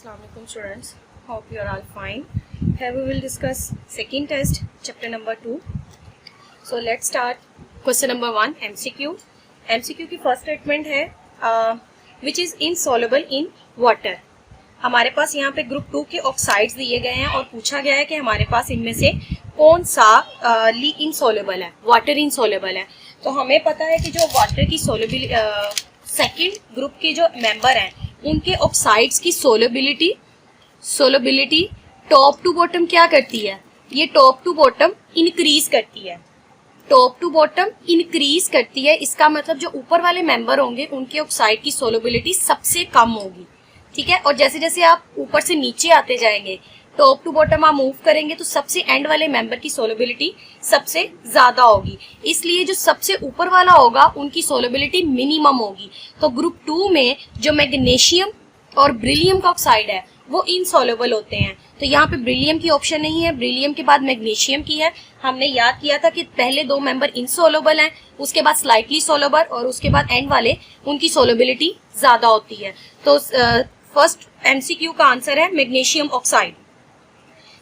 Assalamualaikum students. Hope you are all fine. Here we will discuss second test, chapter number 2. So let's start. Question number 1, MCQ. MCQ की first statement है which is insoluble in water. हमारे पास यहाँ पे group 2 के oxides दिए गए हैं और पूछा गया है कि हमारे पास इनमें से कौन सा इनसोलेबल है, वाटर इनसोलेबल है. तो हमें पता है कि जो वाटर की सोलेबिलिटी सेकेंड ग्रुप के जो मेंबर हैं उनके ऑक्साइड्स की सोलेबिलिटी टॉप टू बॉटम क्या करती है, ये टॉप टू बॉटम इंक्रीज करती है. टॉप टू बॉटम इंक्रीज करती है, इसका मतलब जो ऊपर वाले मेंबर होंगे उनके ऑक्साइड की सोलेबिलिटी सबसे कम होगी. ठीक है. और जैसे जैसे आप ऊपर से नीचे आते जाएंगे, टॉप टू बॉटम आप मूव करेंगे तो सबसे एंड वाले मेंबर की सोलेबिलिटी सबसे ज्यादा होगी. इसलिए जो सबसे ऊपर वाला होगा उनकी सोलेबिलिटी मिनिमम होगी. तो ग्रुप 2 में जो मैग्नीशियम और ब्रिलियम का ऑक्साइड है वो इनसोलेबल होते हैं. तो यहाँ पे ब्रिलियम की ऑप्शन नहीं है, ब्रिलियम के बाद मैग्नीशियम की है. हमने याद किया था कि पहले दो मेंबर इनसोलेबल हैं, उसके बाद स्लाइटली सोलेबल और उसके बाद एंड वाले उनकी सोलेबिलिटी ज्यादा होती है. तो फर्स्ट एमसीक्यू का आंसर है मैग्नीशियम ऑक्साइड.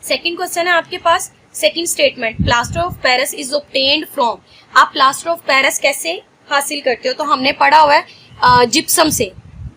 सेकेंड क्वेश्चन है आपके पास, second statement, plaster of Paris is obtained from. आप प्लास्टर ऑफ पेरिस कैसे हासिल करते हो? तो हमने पढ़ा हुआ है जिप्सम से,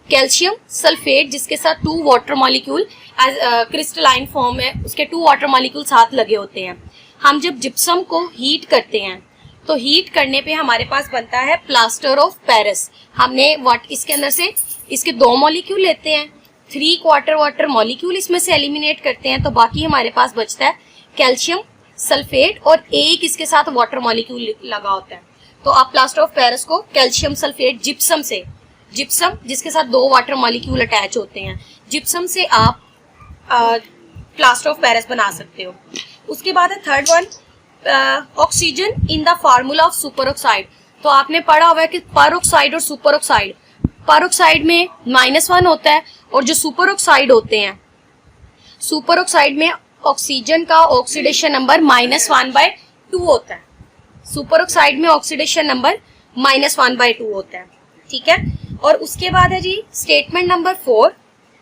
कैल्शियम सल्फेट जिसके साथ 2 वाटर मॉलिक्यूल क्रिस्टलाइन फॉर्म है, उसके 2 वाटर मॉलिक्यूल साथ लगे होते हैं. हम जब जिप्सम को हीट करते हैं तो हीट करने पे हमारे पास बनता है प्लास्टर ऑफ पेरिस. हमने इसके अंदर से इसके 2 मॉलिक्यूल लेते हैं, 3 क्वार्टर वाटर मॉलिक्यूल इसमें से एलिमिनेट करते हैं, तो बाकी हमारे पास बचता है कैल्शियम सल्फेट और एक इसके साथ वाटर मॉलिक्यूल लगा होता है. तो आप प्लास्टर ऑफ पेरिस को कैल्शियम सल्फेट जिप्सम से, जिप्सम जिसके साथ 2 वाटर मॉलिक्यूल अटैच होते हैं, जिप्सम से आप प्लास्टर ऑफ पेरिस बना सकते हो. उसके बाद है third one, oxygen in the formula of super oxide. तो आपने पढ़ा हुआ है कि पर ऑक्साइड और सुपर ऑक्साइड, पर ऑक्साइड में -1 होता है और जो सुपर ऑक्साइड होते हैं, सुपर ऑक्साइड में ऑक्सीजन का ऑक्सीडेशन नंबर -1/2 होता है. सुपर ऑक्साइड में ऑक्सीडेशन नंबर -1/2 होता है. ठीक है. और उसके बाद है जी स्टेटमेंट नंबर 4.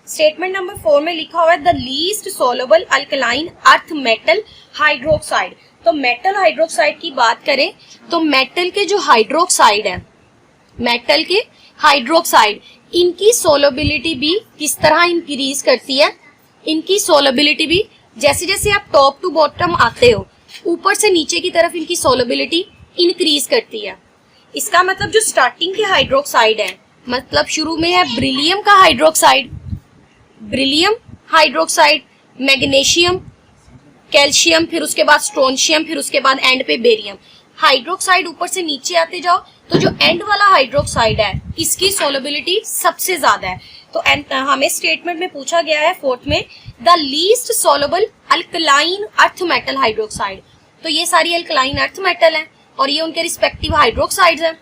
स्टेटमेंट नंबर 4 में लिखा हुआ है the least soluble alkaline earth metal hydroxide. तो मेटल हाइड्रोक्साइड की बात करें तो मेटल के जो हाइड्रोक्साइड है, मेटल के हाइड्रोक्साइड, इनकी सोलेबिलिटी भी किस तरह इंक्रीज करती है? इनकी सोलेबिलिटी भी जैसे जैसे आप टॉप टू बॉटम आते हो ऊपर से नीचे की तरफ इनकी सोलेबिलिटी इंक्रीज करती है. इसका मतलब जो स्टार्टिंग के हाइड्रोक्साइड है, मतलब शुरू में है ब्रिलियम का hydroxide, beryllium hydroxide, magnesium, calcium, फिर उसके बाद स्ट्रोंशियम, फिर उसके बाद एंड पे बेरियम. हाइड्रोक्साइड ऊपर से नीचे आते जाओ तो जो एंड वाला हाइड्रोक्साइड है इसकी सोलेबिलिटी सबसे ज्यादा है. तो हमें स्टेटमेंट में पूछा गया है फोर्थ में the least soluble alkaline earth metal hydroxide. तो ये सारी अल्कलाइन अर्थ मेटल है और ये उनके रिस्पेक्टिव हाइड्रोक्साइड्स हैं.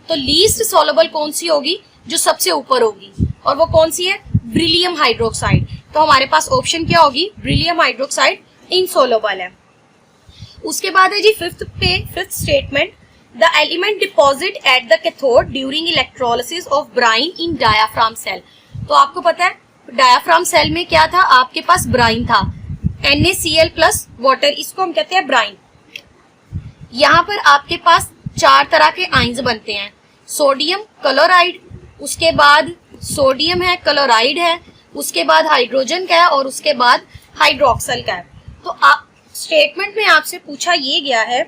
तो लीस्ट सोलेबल कौन सी होगी? जो सबसे ऊपर होगी, और वो कौन सी है? Beryllium hydroxide. तो हमारे पास ऑप्शन क्या होगी? ब्रिलियम हाइड्रोक्साइड इनसोलेबल है. उसके बाद है जी fifth statement, the element deposit at the cathode during electrolysis of brine in diaphragm cell. तो आपको पता है डायाफ्राम सेल में क्या था? आपके पास ब्राइन था, NaCl प्लस वाटर, इसको हम कहते हैं ब्राइन. यहाँ पर आपके पास 4 तरह के आयंस बनते हैं, सोडियम क्लोराइड, उसके बाद सोडियम है, क्लोराइड है, उसके बाद हाइड्रोजन का है और उसके बाद हाइड्रोक्सल का है. तो आप स्टेटमेंट में आपसे पूछा ये गया है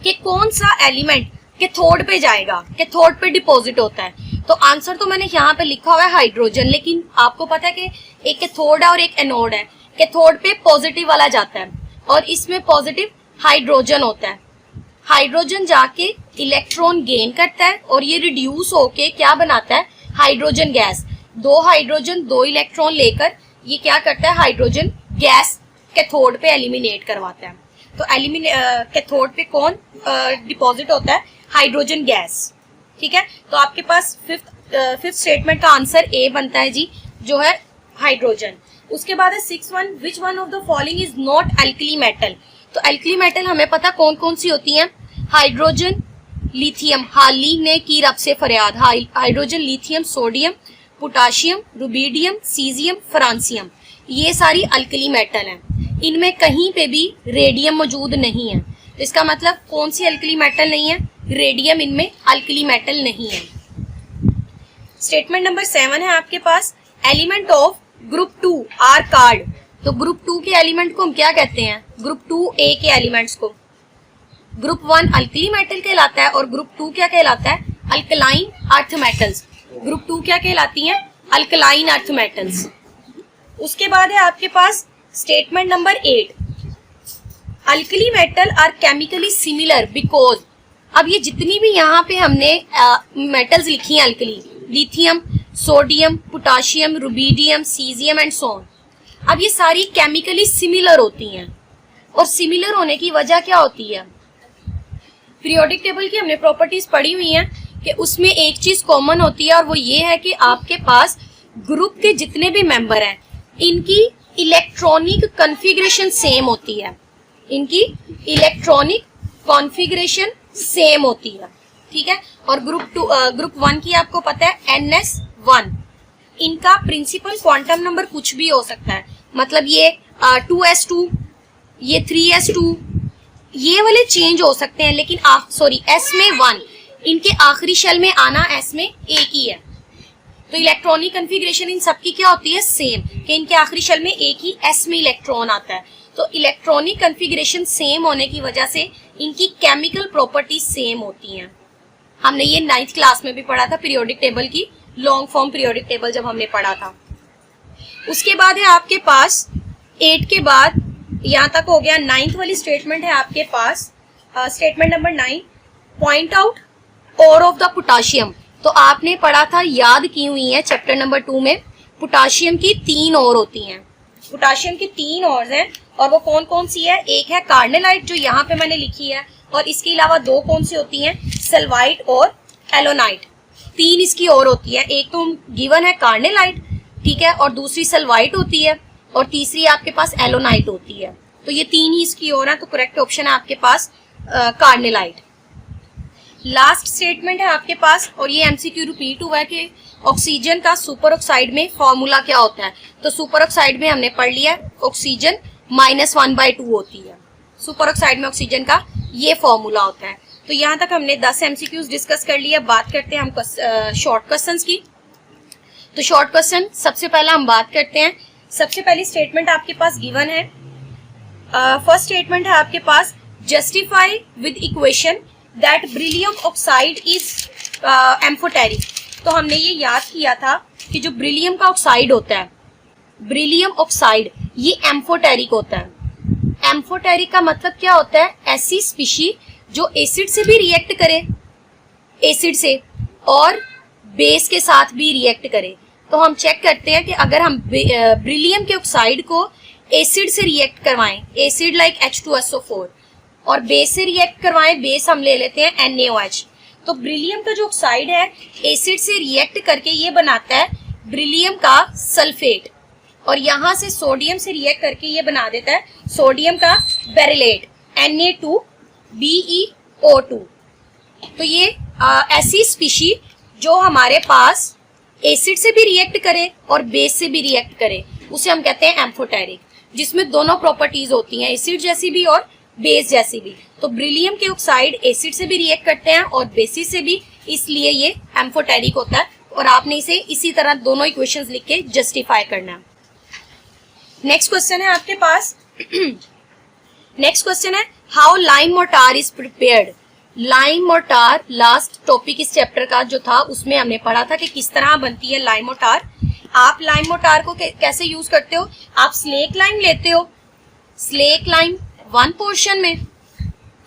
कि कौन सा एलिमेंट कैथोड पे जाएगा, कैथोड पे डिपॉजिट होता है. तो आंसर तो मैंने यहाँ पे लिखा हुआ है हाइड्रोजन, लेकिन आपको पता है कि एक कैथोड है और एक एनोड है. कैथोड पे पॉजिटिव वाला जाता है और इसमें पॉजिटिव हाइड्रोजन होता है. हाइड्रोजन जाके इलेक्ट्रॉन गेन करता है और ये रिड्यूस होके क्या बनाता है? Hydrogen gas. 2 हाइड्रोजन 2 इलेक्ट्रॉन लेकर ये क्या करता है? हाइड्रोजन गैस कैथोड पे एलिमिनेट करवाता है. तो कैथोड पे कौन डिपॉजिट होता है? Hydrogen gas. ठीक है. तो आपके पास फिफ्थ स्टेटमेंट का आंसर ए बनता है जी, जो है हाइड्रोजन. उसके बाद है 6 one, which one of the following is not alkali metal. तो एल्कली मेटल हमें पता कौन कौन सी होती हैं? हाइड्रोजन, लिथियम, हाली ने की रब से फरियाद, hydrogen, lithium, sodium, potassium, rubidium, caesium, francium, ये सारी अल्कली मेटल हैं। इनमें कहीं पे भी रेडियम मौजूद नहीं है। तो इसका मतलब कौन सी अल्कली मेटल नहीं है? रेडियम इनमें अल्कली मेटल नहीं है। स्टेटमेंट नंबर 7 है आपके पास, element of group 2 are called. तो ग्रुप 2 के एलिमेंट को हम क्या कहते हैं? ग्रुप 2A के एलिमेंट्स को। ग्रुप 1 अल्कली मेटल कहलाता है और ग्रुप 2 क्या कहलाता है? Alkaline earth metals. ग्रुप 2 क्या कहलाती हैं? Alkaline earth metals. उसके बाद है आपके पास statement number 8, alkali metal are chemically similar because. अब ये जितनी भी यहाँ पे हमने मेटल्स लिखी हैं alkali, lithium, sodium, potassium, rubidium, caesium and so on, अब ये सारी केमिकली सिमिलर होती हैं। और सिमिलर होने की वजह क्या होती है? पीरियोडिक टेबल की हमने प्रॉपर्टीज पढ़ी हुई हैं कि उसमें एक चीज कॉमन होती है और वो ये है कि आपके पास ग्रुप के जितने भी मेंबर हैं इनकी इलेक्ट्रॉनिक कॉन्फ़िगरेशन सेम होती है। इनकी इलेक्ट्रॉनिक कॉन्फ़िगरेशन सेम होती है, ठीक है। और ग्रुप 1 की आपको पता है NS1, इनका प्रिंसिपल क्वांटम नंबर कुछ भी हो सकता है। मतलब ये 2s2, ये 3s2, ये वाले चेंज हो सकते हैं, लेकिन S में 1, इनके आखिरी शेल में आना S में एक ही है। तो इलेक्ट्रॉनिक कॉन्फ़िगरेशन इन सबकी क्या होती है? सेम, कि इनके आखिरी शेल में एक ही S में इलेक्ट्रॉन आता है। तो इलेक्ट्रॉनिक कॉन्फ़िगरेशन सेम होने की वजह से इनकी केमिकल प्रॉपर्टी सेम होती हैं। हमने ये 9th क्लास में भी पढ़ा था, पीरियोडिक टेबल की लॉन्ग फॉर्म पीरियोडिक टेबल जब हमने पढ़ा था। उसके बाद है आपके पास 8 के बाद यहाँ तक हो गया। 9th वाली स्टेटमेंट है आपके पास, statement number 9, point out or of the potassium. तो आपने पढ़ा था, याद की हुई है चैप्टर नंबर 2 में, पोटाशियम की 3 ओर होती हैं। पोटाशियम की 3 ओर हैं और वो कौन कौन सी है? एक है कार्नेलाइट जो यहाँ पे मैंने लिखी है, और इसके अलावा 2 कौन सी होती हैं? सल्फाइड और एलोनाइट। 3 इसकी ओर होती है। एक तो गिवन है कार्नेलाइट, ठीक है, और दूसरी सल्फाइड होती है और तीसरी आपके पास एलोनाइट होती है। तो ये 3 ही इसकी ओर है, तो करेक्ट ऑप्शन है आपके पास कार्नेलाइट। लास्ट स्टेटमेंट है आपके पास, और ये MCQ रिपीट हुआ है कि ऑक्सीजन का सुपर ऑक्साइड में फॉर्मूला क्या होता है। तो सुपर ऑक्साइड में हमने पढ़ लिया, ऑक्सीजन -1/2 होती है। सुपर ऑक्साइड में ऑक्सीजन का ये फॉर्मूला होता है। तो यहाँ तक हमने 10 MCQs डिस्कस कर लिया। बात करते हैं हम शॉर्ट क्वेश्चंस की। तो शॉर्ट क्वेश्चन सबसे पहला हम बात करते हैं। सबसे पहली स्टेटमेंट आपके पास गिवन है। फर्स्ट स्टेटमेंट है आपके पास, justify with equation that beryllium oxide is amphoteric. तो हमने ये याद किया था कि जो ब्रिलियम का ऑक्साइड होता है, ब्रिलियम ऑक्साइड, ये एम्फोटेरिक होता है। एम्फोटेरिक का मतलब क्या होता है? ऐसी स्पीशी जो एसिड से भी रिएक्ट करे, एसिड से, और बेस के साथ भी रिएक्ट करे। तो हम चेक करते हैं कि अगर हम ब्रिलियम के ऑक्साइड को एसिड से रिएक्ट करवाएं, एसिड लाइक H2SO4, और बेस से रिएक्ट करवाएं, बेस हम ले लेते हैं NaOH। तो ब्रिलियम का जो ऑक्साइड है एसिड से रिएक्ट करके ये बनाता है ब्रिलियम का सल्फेट, और यहाँ से सोडियम से रिएक्ट करके ये बना देता है सोडियम का बेरिलेट Na2BeO2। तो ये ऐसी स्पीशी जो हमारे पास एसिड से भी रिएक्ट करे और बेस से भी रिएक्ट करे, उसे हम कहते हैं एम्फोटेरिक, जिसमें दोनों प्रॉपर्टीज होती हैं, एसिड जैसी भी और बेस जैसी भी। तो ब्रिलियम के ऑक्साइड एसिड से भी रिएक्ट करते हैं और बेसिस से भी, इसलिए ये एम्फोटेरिक होता है। और आपने इसे इसी तरह दोनों इक्वेशंस लिख के जस्टिफाई करना है। नेक्स्ट क्वेश्चन है आपके पास नेक्स्ट क्वेश्चन है, how lime mortar is prepared. Lime mortar last topic इस चैप्टर का जो था उसमें हमने पढ़ा था कि किस तरह बनती है लाइम मोर्टार। आप लाइम मोर्टार को कैसे यूज करते हो? आप स्लेक लाइम लेते हो, स्लेक लाइम 1 पोर्शन में,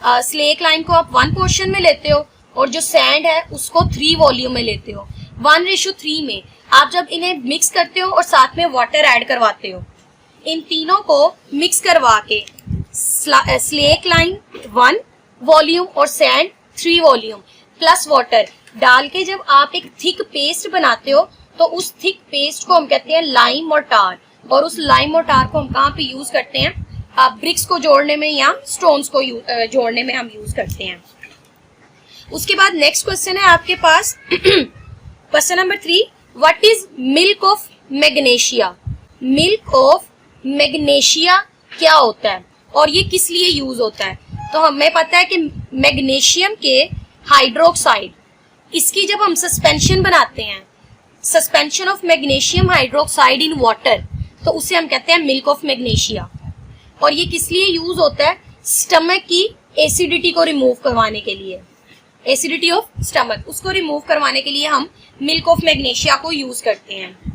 स्लेक लाइम को आप 1 पोर्शन में लेते हो, और जो सैंड है उसको 3 वॉल्यूम में लेते हो, 1:3 में। आप जब इन्हें मिक्स करते हो और साथ में वाटर ऐड करवाते हो, इन तीनों को मिक्स करवा के स्लेक लाइम 1 वॉल्यूम और सैंड 3 वॉल्यूम प्लस वाटर डाल के जब आप एक थिक पेस्ट बनाते हो, तो उस थिक पेस्ट को हम कहते हैं लाइम मोर्टार। और उस लाइम मोर्टार को हम कहाँ पे यूज करते हैं? ब्रिक्स को जोड़ने में या स्टोन्स को जोड़ने में हम यूज करते हैं। उसके बाद नेक्स्ट क्वेश्चन है आपके पास question number 3, what is milk of magnesia? Milk of magnesia क्या होता है और ये किस लिए यूज होता है? तो हमें पता है कि मैग्नीशियम के हाइड्रोक्साइड, इसकी जब हम सस्पेंशन बनाते हैं, suspension of magnesium hydroxide in water, तो उसे हम कहते हैं मिल्क ऑफ मैग्नीशिया। और ये किस लिए यूज होता है? स्टमक की एसिडिटी को रिमूव करवाने के लिए, एसिडिटी ऑफ स्टमक, उसको रिमूव करवाने के लिए हम मिल्क ऑफ मैग्नीशिया को यूज करते हैं।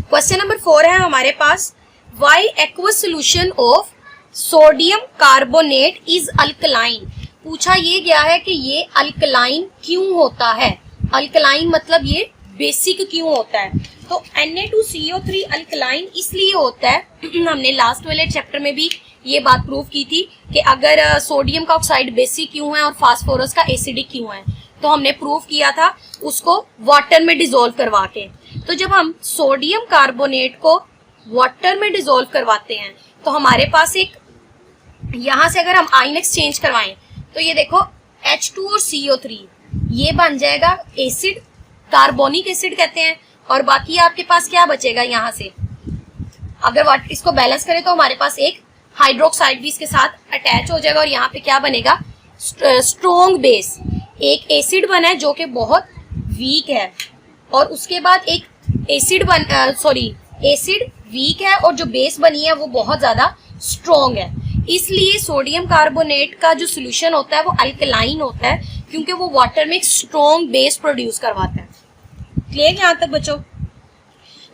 क्वेश्चन नंबर 4 है हमारे पास, why aqueous solution of sodium carbonate is alkaline. पूछा ये गया है कि ये अल्कलाइन क्यों होता है। अल्कलाइन मतलब ये बेसिक क्यों होता है। तो Na2CO3 अल्कलाइन इसलिए होता है, हमने लास्ट वाले चैप्टर में भी ये बात प्रूव की थी कि अगर सोडियम का ऑक्साइड बेसिक क्यों है और फास्फोरस का एसिडिक क्यों है, तो हमने प्रूव किया था उसको वाटर में डिसॉल्व करवा के। तो जब हम सोडियम कार्बोनेट को वाटर में डिसॉल्व करवाते हैं तो हमारे पास एक, यहां से अगर हम आयन एक्सचेंज करवाएं तो ये देखो H2 और CO3 ये बन जाएगा एसिड, कार्बोनिक एसिड कहते हैं। और बाकी आपके पास क्या बचेगा यहाँ से, अगर इसको बैलेंस करें तो हमारे पास एक हाइड्रोक्साइड भी इसके साथ अटैच हो जाएगा और यहाँ पे क्या बनेगा, स्ट्रॉन्ग बेस। एक एसिड बना है जो कि बहुत वीक है और उसके बाद एक एसिड एसिड वीक है और जो बेस बनी है वो बहुत ज्यादा स्ट्रॉन्ग है। इसलिए सोडियम कार्बोनेट का जो सोल्यूशन होता है वो अल्कलाइन होता है, क्योंकि वो वाटर में एक स्ट्रॉन्ग बेस प्रोड्यूस करवाता है। क्लियर यहाँ तक बच्चों?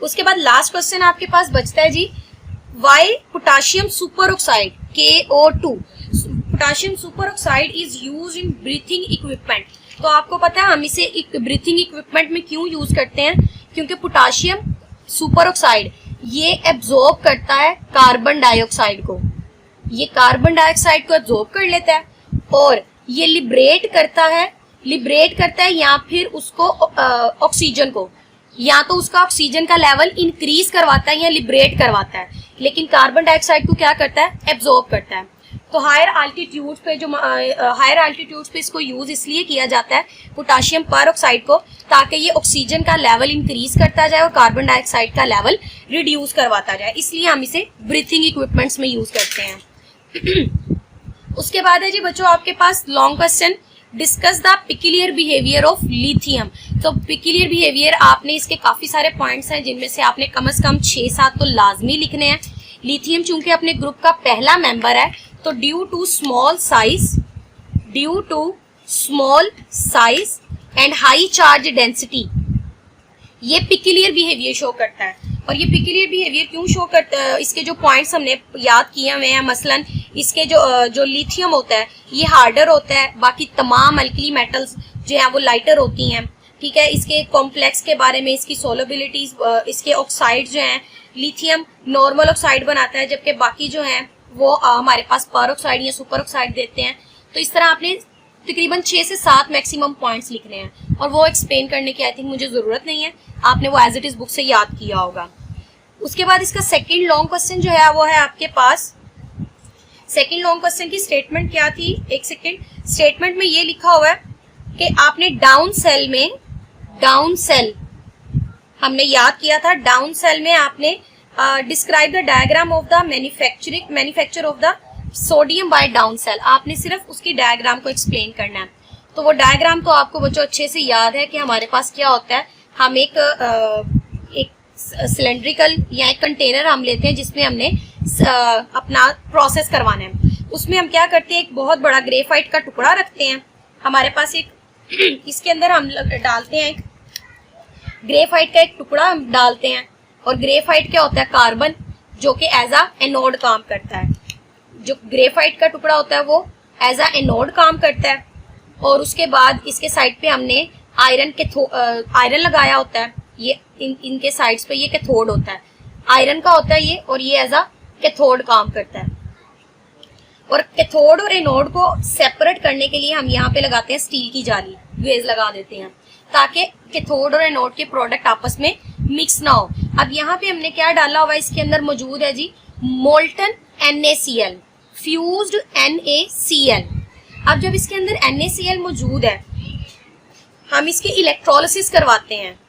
उसके बाद लास्ट क्वेश्चन आपके पास बचता है जी, why potassium super oxide KO2, potassium super oxide is used in breathing equipment. तो आपको पता है हम इसे ब्रीथिंग इक्विपमेंट में क्यों यूज करते हैं, क्योंकि पोटाशियम सुपर ऑक्साइड ये एब्जॉर्ब करता है कार्बन डाइऑक्साइड को, ये कार्बन डाइऑक्साइड को एब्जॉर्ब कर लेता है और ये लिबरेट करता है या फिर उसको ऑक्सीजन को, या तो उसका ऑक्सीजन का लेवल इंक्रीज करवाता है या लिबरेट करवाता है, लेकिन कार्बन डाइऑक्साइड को क्या करता है, एब्जॉर्ब करता है। तो हायर आल्टीट्यूड पे इसको यूज इसलिए किया जाता है पोटाशियम पर ऑक्साइड को, ताकि ये ऑक्सीजन का लेवल इंक्रीज करता जाए और कार्बन डाइऑक्साइड का लेवल रिड्यूस करवाता जाए, इसलिए हम इसे ब्रीथिंग इक्विपमेंट्स में यूज करते हैं। उसके बाद है जी बच्चों आपके पास long question, discuss the peculiar behaviour of lithium. तो पिक्यूलियर बिहेवियर, आपने इसके काफी सारे पॉइंट्स हैं जिनमें से आपने कम से कम 6-7 तो लाजमी लिखने हैं। लिथियम चूंकि अपने ग्रुप का पहला मेंबर है, तो due to small size and high charge density ये पिक्यूलियर बिहेवियर शो करता है। और ये पिक्यूलियर बिहेवियर क्यों शो करता है, इसके जो पॉइंट्स हमने याद किए हुए हैं, मसलन इसके जो लिथियम होता है ये हार्डर होता है, बाकी तमाम अल्कली मेटल्स जो है वो लाइटर होती हैं। ठीक है, इसके कॉम्प्लेक्स के बारे में, इसकी सोलबिलिटीज, इसके ऑक्साइड जो हैं, लिथियम नॉर्मल ऑक्साइड बनाता है जबकि बाकी जो हैं वो हमारे पास पर ऑक्साइड या सुपर ऑक्साइड देते हैं। तो इस तरह आपने तकरीबन 6 से 7 मैक्सिमम पॉइंट्स लिखने हैं और वो एक्सप्लेन करने की आई थिंक मुझे जरूरत नहीं है, आपने वो एज इट इज बुक से याद किया होगा। उसके बाद इसका सेकंड लॉन्ग क्वेश्चन जो है वो है आपके पास, सेकंड लॉन्ग क्वेश्चन की स्टेटमेंट क्या थी, एक सेकंड, स्टेटमेंट में ये लिखा हुआ है कि आपने डाउन सेल हमने याद किया था, डाउन सेल में आपने describe the diagram of the manufacture of the sodium by down cell, आपने सिर्फ उसकी डायग्राम को एक्सप्लेन करना है। तो वो डायग्राम तो आपको बच्चों अच्छे से याद है कि हमारे पास क्या होता है, हम एक सिलेंड्रिकल या एक कंटेनर हम लेते हैं जिसमें हमने अपना प्रोसेस करवाना है। उसमें हम क्या करते हैं, एक बहुत बड़ा ग्रेफाइट का टुकड़ा रखते हैं हमारे पास, एक इसके अंदर हम डालते हैं, एक ग्रेफाइट का एक टुकड़ा हम डालते हैं। और ग्रेफाइट क्या होता है, कार्बन, जो कि एज अ एनोड काम करता है। जो ग्रेफाइट का टुकड़ा होता है वो एज अ एनोड काम करता है। और उसके बाद इसके साइड पे हमने आयरन लगाया होता है, ये इनके साइड्स पे ये कैथोड होता है, आयरन का होता है ये, और ये एज अ कैथोड काम करता है। और कैथोड और एनोड को सेपरेट करने के लिए हम यहाँ पे लगाते हैं स्टील की जाली, वेज लगा देते हैं ताकि कैथोड और एनोड के प्रोडक्ट आपस में मिक्स ना हो। अब यहाँ पे हमने क्या डाला हुआ, इसके अंदर मौजूद है जी मोल्टन NaCl, फ्यूज्ड NaCl। अब जब इसके अंदर NaCl मौजूद है, हम इसके इलेक्ट्रोलिसिस करवाते हैं।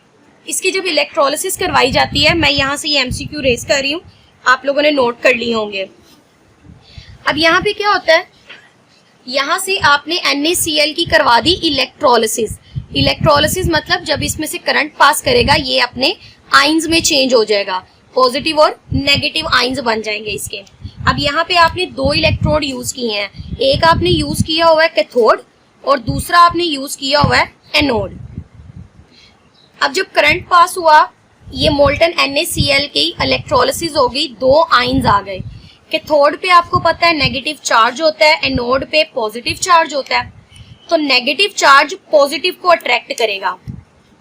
इसकी जब इलेक्ट्रोलिसिस करवाई जाती है, मैं यहाँ से ये एमसीक्यू रेज कर रही हूँ, आप लोगों ने नोट कर लिए होंगे। अब यहाँ पे क्या होता है, यहाँ से आपने NaCl की करवा दी इलेक्ट्रोलिसिस। इलेक्ट्रोलिसिस मतलब जब इसमें से करंट पास करेगा ये अपने आइंस में चेंज हो जाएगा, पॉजिटिव और नेगेटिव आइंस बन जाएंगे इसके। अब यहाँ पे आपने 2 इलेक्ट्रोड यूज किए हैं, एक आपने यूज किया हुआ है कैथोड और दूसरा आपने यूज किया हुआ है एनोड। अब जब करंट पास हुआ, ये मोल्टन NaCl की इलेक्ट्रोलिसिस हो गई, 2 आइंस आ गए। कैथोड पे आपको पता है नेगेटिव चार्ज होता है, एनोड पे पॉजिटिव चार्ज होता है। तो नेगेटिव चार्ज पॉजिटिव को अट्रैक्ट करेगा,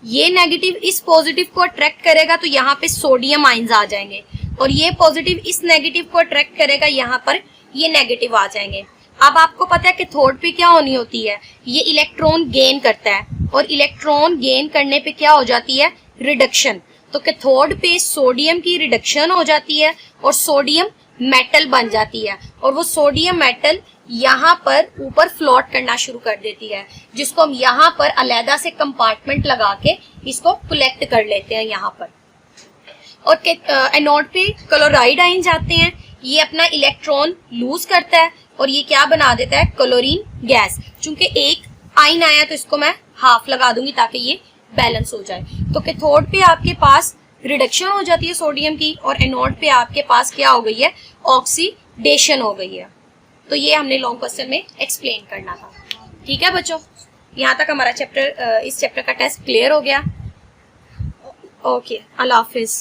ये नेगेटिव इस पॉजिटिव को अट्रैक्ट करेगा, तो यहाँ पे सोडियम आइंस आ जाएंगे, और ये पॉजिटिव इस नेगेटिव को अट्रैक्ट करेगा, यहाँ पर ये नेगेटिव आ जाएंगे। अब आपको पता है कैथोड पे क्या होनी होती है, ये इलेक्ट्रॉन गेन करता है, और इलेक्ट्रॉन गेन करने पे क्या हो जाती है, रिडक्शन। तो कैथोड पे सोडियम की रिडक्शन हो जाती है और सोडियम मेटल बन जाती है, और वो सोडियम मेटल यहाँ पर ऊपर फ्लोट करना शुरू कर देती है, जिसको हम यहाँ पर अलहदा से कंपार्टमेंट लगा के इसको कलेक्ट कर लेते हैं यहाँ पर। और एनोड पे क्लोराइड आयन जाते हैं, ये अपना इलेक्ट्रॉन लूज करता है और ये क्या बना देता है, क्लोरीन गैस। चूंकि एक आयन आया तो इसको मैं हाफ लगा दूंगी ताकि ये बैलेंस हो जाए। तो कैथोड पे आपके पास रिडक्शन हो जाती है सोडियम की, और एनोड पे आपके पास क्या हो गई है, ऑक्सीडेशन हो गई है। तो ये हमने लॉन्ग क्वेश्चन में एक्सप्लेन करना था। ठीक है बच्चों, यहाँ तक हमारा चैप्टर, इस चैप्टर का टेस्ट क्लियर हो गया। ओके, अल्लाह हाफिज।